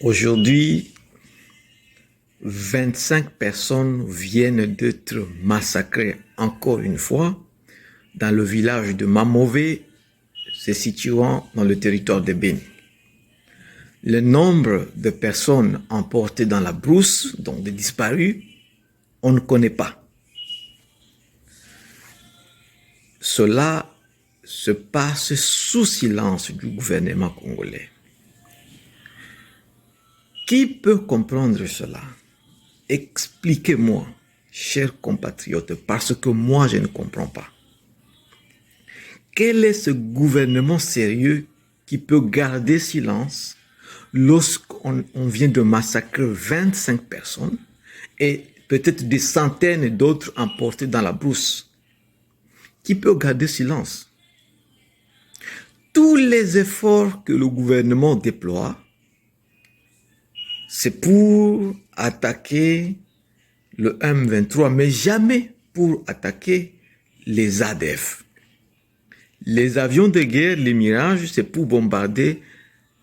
Aujourd'hui, 25 personnes viennent d'être massacrées encore une fois dans le village de Mamové, se situant dans le territoire de Béni. Le nombre de personnes emportées dans la brousse, donc des disparus, on ne connaît pas. Cela se passe sous silence du gouvernement congolais. Qui peut comprendre cela? Expliquez-moi, chers compatriotes, parce que moi je ne comprends pas. Quel est ce gouvernement sérieux qui peut garder silence lorsqu'on vient de massacrer 25 personnes et peut-être des centaines d'autres emportés dans la brousse? Qui peut garder silence? Tous les efforts que le gouvernement déploie, c'est pour attaquer le M23, mais jamais pour attaquer les ADF. Les avions de guerre, les Mirages, c'est pour bombarder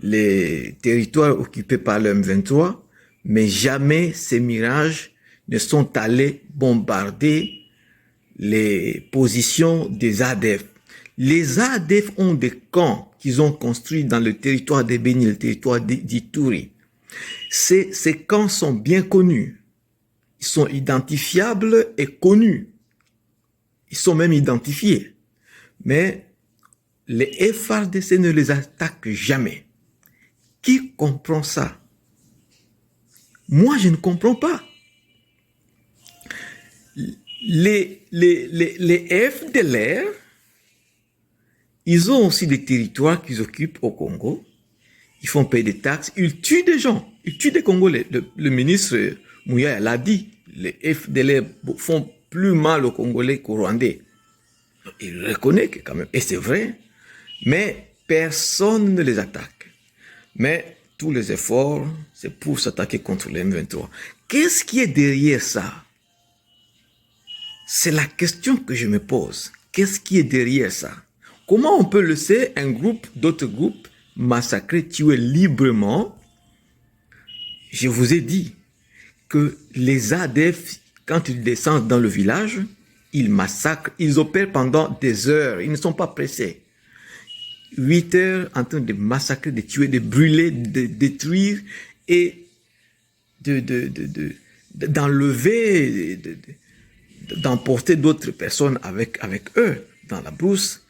les territoires occupés par le M23, mais jamais ces Mirages ne sont allés bombarder les positions des ADF. Les ADF ont des camps qu'ils ont construits dans le territoire de Béni, le territoire d'Ituri. Ces camps sont bien connus. Ils sont identifiables et connus. Ils sont même identifiés. Mais les FARDC ne les attaquent jamais. Qui comprend ça? Moi, je ne comprends pas. Les FDLR, ils ont aussi des territoires qu'ils occupent au Congo. Ils font payer des taxes, ils tuent des gens, ils tuent des Congolais. Le ministre Mouya l'a dit, les FDLR font plus mal aux Congolais qu'aux Rwandais. Il reconnaît que quand même, et c'est vrai, mais personne ne les attaque. Mais tous les efforts, c'est pour s'attaquer contre les M23. Qu'est-ce qui est derrière ça? C'est la question que je me pose. Qu'est-ce qui est derrière ça? Comment on peut laisser un groupe, d'autres groupes, massacrer, tuer librement? Je vous ai dit que les ADF, quand ils descendent dans le village, ils massacrent, ils opèrent pendant des heures, ils ne sont pas pressés. 8 heures en train de massacrer, de tuer, de brûler, de détruire et d'enlever, d'emporter d'autres personnes avec eux dans la brousse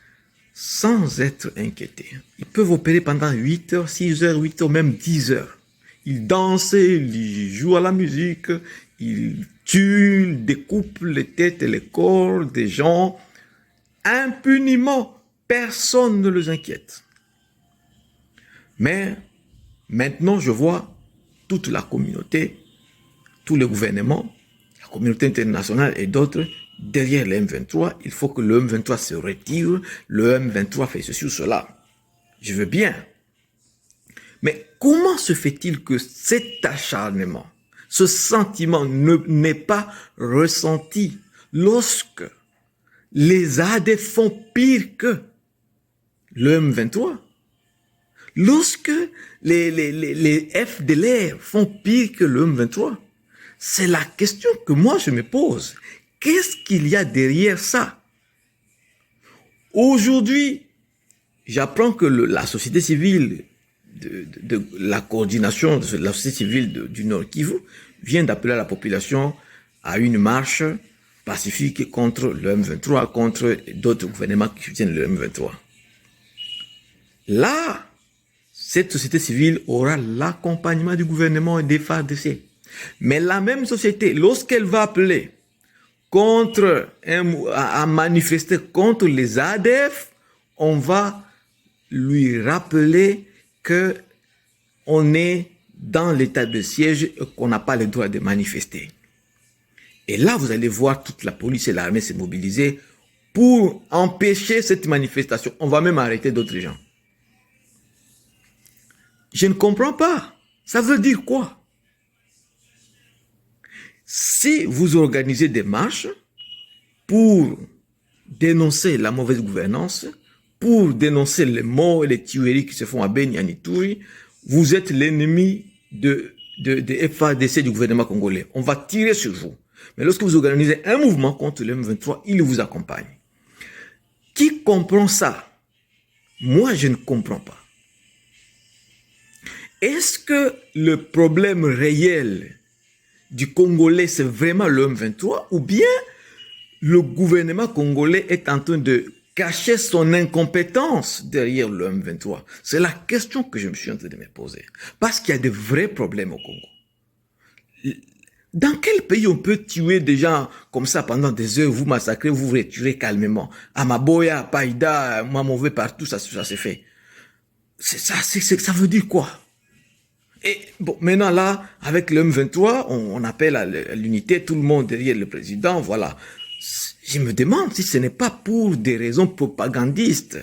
sans être inquiétés. Ils peuvent opérer pendant 8 heures, 6 heures, 8 heures, même 10 heures. Ils dansent, ils jouent à la musique, ils tuent, ils découpent les têtes et les corps des gens impunément. Personne ne les inquiète. Mais maintenant, je vois toute la communauté, tous les gouvernements, la communauté internationale et d'autres derrière le M23. Il faut que le M23 se retire. Le M23 fait ceci ou cela. Je veux bien. Mais comment se fait-il que cet acharnement, ce sentiment n'est pas ressenti lorsque les ADF font pire que le M23? Lorsque les FDLR font pire que le M23? C'est la question que moi je me pose. Qu'est-ce qu'il y a derrière ça? Aujourd'hui, j'apprends que la société civile, de la coordination de la société civile du Nord Kivu vient d'appeler la population à une marche pacifique contre le M23, contre d'autres gouvernements qui soutiennent le M23. Là, cette société civile aura l'accompagnement du gouvernement et des FARDC. Mais la même société, lorsqu'elle va appeler à manifester contre les ADF, on va lui rappeler que on est dans l'état de siège et qu'on n'a pas le droit de manifester. Et là, vous allez voir toute la police et l'armée se mobiliser pour empêcher cette manifestation. On va même arrêter d'autres gens. Je ne comprends pas. Ça veut dire quoi? Si vous organisez des marches pour dénoncer la mauvaise gouvernance, pour dénoncer les morts et les tueries qui se font à Beni, à Ituri, vous êtes l'ennemi de FARDC du gouvernement congolais. On va tirer sur vous. Mais lorsque vous organisez un mouvement contre le M23, il vous accompagne. Qui comprend ça? Moi, je ne comprends pas. Est-ce que le problème réel du Congolais, c'est vraiment le M23 ou bien le gouvernement congolais est en train de cacher son incompétence derrière le M23? C'est la question que je me suis en train de me poser. Parce qu'il y a de vrais problèmes au Congo. Dans quel pays on peut tuer des gens comme ça pendant des heures, vous massacrez, vous vous retirez calmement? À Maboya, à Païda, à Mamové, partout, ça s'est fait. Ça veut dire quoi? Et bon, maintenant là, avec le M23, on appelle à l'unité, tout le monde derrière le président, voilà. Je me demande si ce n'est pas pour des raisons propagandistes.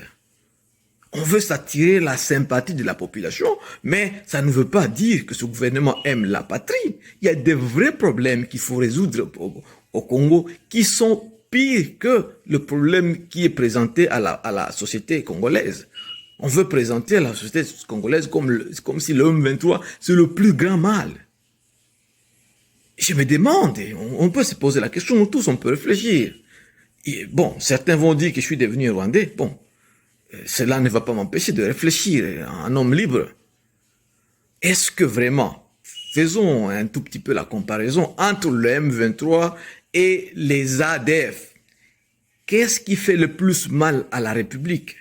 On veut s'attirer la sympathie de la population, mais ça ne veut pas dire que ce gouvernement aime la patrie. Il y a des vrais problèmes qu'il faut résoudre au Congo qui sont pires que le problème qui est présenté à la société congolaise. On veut présenter la société congolaise comme si le M23, c'est le plus grand mal. Je me demande, on peut se poser la question, nous tous, on peut réfléchir. Et bon, certains vont dire que je suis devenu rwandais. Bon, cela ne va pas m'empêcher de réfléchir en homme libre. Est-ce que vraiment, faisons un tout petit peu la comparaison entre le M23 et les ADF. Qu'est-ce qui fait le plus mal à la République?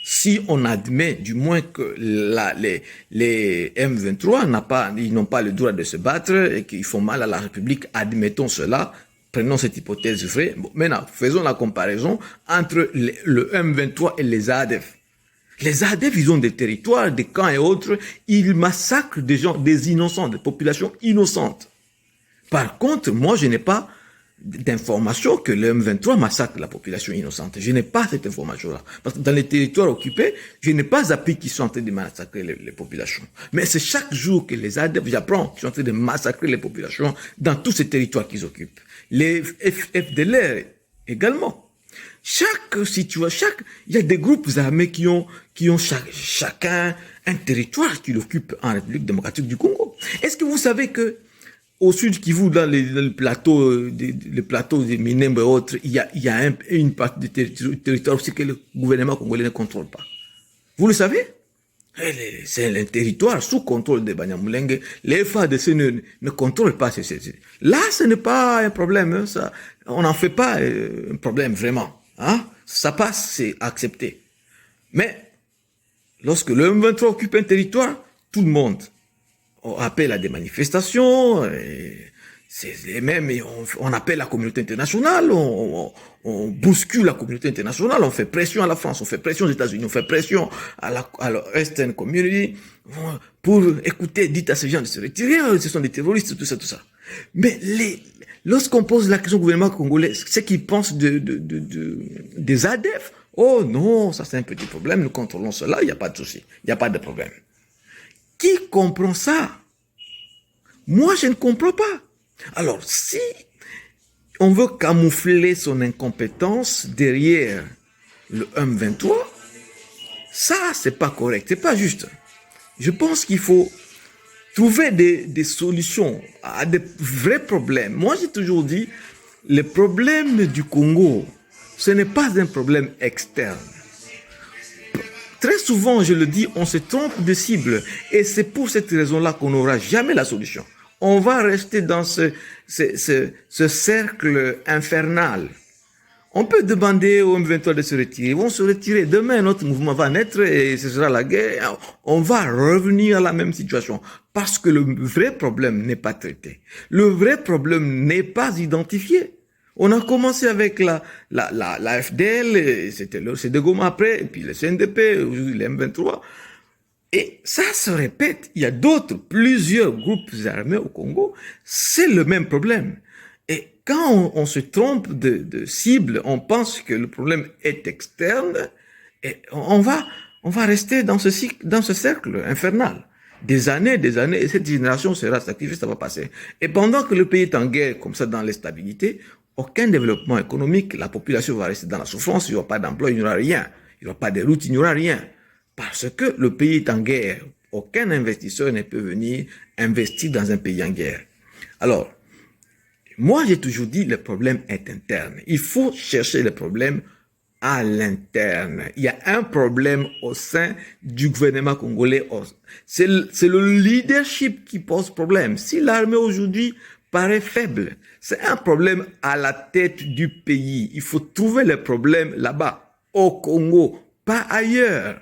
Si on admet du moins que les M23 ils n'ont pas le droit de se battre et qu'ils font mal à la République, admettons cela, prenons cette hypothèse vraie. Bon, maintenant, faisons la comparaison entre le M23 et les ADF. Les ADF, ils ont des territoires, des camps et autres, ils massacrent des gens, des innocents, des populations innocentes. Par contre, moi, je n'ai pas d'information que le M23 massacre la population innocente. Je n'ai pas cette information-là. Parce que dans les territoires occupés, je n'ai pas appris qu'ils sont en train de massacrer les populations. Mais c'est chaque jour que les ADF, j'apprends qu'ils sont en train de massacrer les populations dans tous ces territoires qu'ils occupent. Les FDLR également. Chaque situation, il y a des groupes armés qui ont chacun un territoire qu'ils occupent en République démocratique du Congo. Est-ce que vous savez que au sud Kivu, dans le plateau des Minembwe et autres, il y a une partie du territoire aussi que le gouvernement congolais ne contrôle pas. Vous le savez? C'est un territoire sous contrôle de Banyamulenge. Les FARDC ne contrôlent pas Là, ce n'est pas un problème. Hein, ça, on n'en fait pas un problème vraiment. Hein? Ça passe, c'est accepté. Mais lorsque le M23 occupe un territoire, tout le monde appelle à des manifestations, on appelle la communauté internationale, on bouscule la communauté internationale, on fait pression à la France, on fait pression aux États-Unis, on fait pression à la Western Community pour écouter, dites à ces gens de se retirer, ce sont des terroristes, tout ça. Mais lorsqu'on pose la question au gouvernement congolais, c'est qu'ils pensent des ADF. Oh non, ça c'est un petit problème, nous contrôlons cela, il n'y a pas de souci, il n'y a pas de problème. Qui comprend ça? Moi, je ne comprends pas. Alors, si on veut camoufler son incompétence derrière le M23, ça, c'est pas correct, c'est pas juste. Je pense qu'il faut trouver des solutions à des vrais problèmes. Moi, j'ai toujours dit, le problème du Congo, ce n'est pas un problème externe. Très souvent, je le dis, on se trompe de cible. Et c'est pour cette raison-là qu'on n'aura jamais la solution. On va rester dans ce cercle infernal. On peut demander aux M23 de se retirer. Ils vont se retirer. Demain, notre mouvement va naître et ce sera la guerre. On va revenir à la même situation. Parce que le vrai problème n'est pas traité. Le vrai problème n'est pas identifié. On a commencé avec la FDL, c'était le CDGOM après, et puis le CNDP, aujourd'hui le M23. Et ça se répète. Il y a plusieurs groupes armés au Congo. C'est le même problème. Et quand on se trompe de cible, on pense que le problème est externe, et on va rester dans ce cercle infernal. Des années, et cette génération sera sacrifiée, ça va passer. Et pendant que le pays est en guerre, comme ça, dans l'instabilité, aucun développement économique, la population va rester dans la souffrance, il n'y aura pas d'emploi, il n'y aura rien. Il n'y aura pas de route, il n'y aura rien. Parce que le pays est en guerre. aucun investisseur ne peut venir investir dans un pays en guerre. Alors, moi, j'ai toujours dit, le problème est interne. Il faut chercher le problème à l'interne. Il y a un problème au sein du gouvernement congolais. C'est le leadership qui pose problème. Si l'armée aujourd'hui paraît faible, c'est un problème à la tête du pays. Il faut trouver le problème là-bas, au Congo, pas ailleurs.